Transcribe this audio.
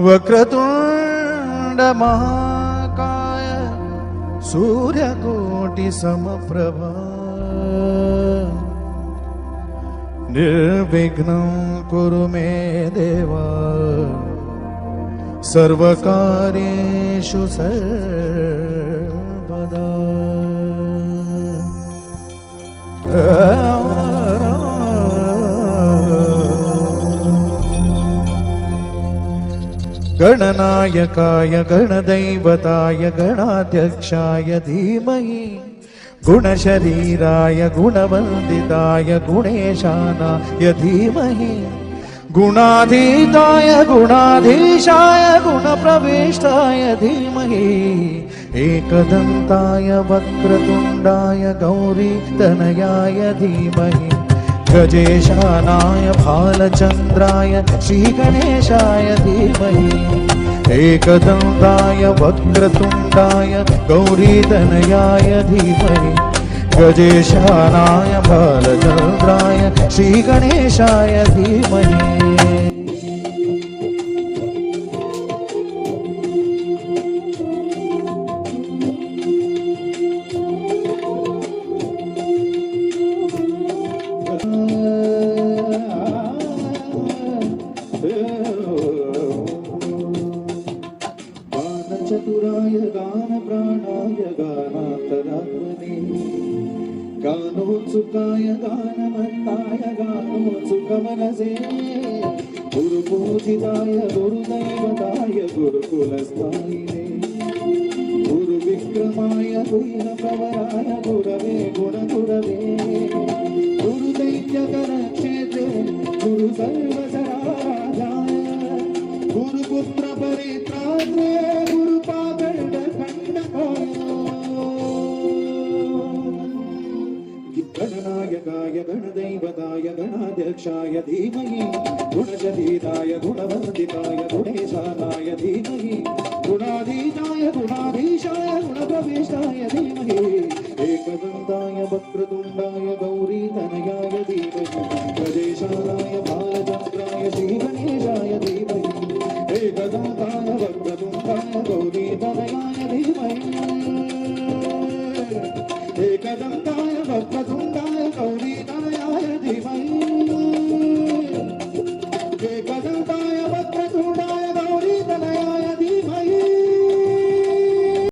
वक्रतुंड महाकाय सूर्यकोटि समप्रभा निर्विघ्नं कुरु मे देवा सर्वकार्येषु सर्वदा। गणनायकाय गणदैवताय गणाध्यक्षाय धीमहि गुणशरीराय गुणवन्दिताय गुणेशानाय धीमहि गुणाधीताय गुणाधीशाय गुणप्रविष्टाय धीमहि एकदन्ताय वक्रतुण्डाय गौरीतनयाय धीमहि गजेशानाय भालचन्द्राय श्रीगणेशाय धीमहि एकदन्ताय वक्रतुण्डाय गौरीतनयाय धीमहि गजेशानाय भालचन्द्राय श्रीगणेशाय धीमहि। चतुराय गान प्राणाय गानान्तरात्मने गानोत्सुकाय गानमत्ताय गानोत्सुकमनसे गुरुपूजिताय गुरुदैवताय गुरुकुलस्थायिने गुरुविक्रमाय गुणप्रवराय गुरवे गुणगुरवे गुरुदैत्यकरक्षेत्रे गुरुसर्वसराराजाय गुरुपुत्र परित्रात्रे गणनायकाय गणदैवताय गणाध्यक्षाय धीमहि गुणशरीराय गुणवन्दिताय गुणेशानाय धीमहि गुणाधीताय गुणाधीशाय गुणप्रविष्टाय धीमहि एकदन्ताय वक्रतुण्डाय गौरीतनयाय धीमहि गजेशानाय भालचन्द्राय श्रीगणेशाय धीमहि एकदन्ताय वक्रतुण्डाय गौरीतनयाय धीमहि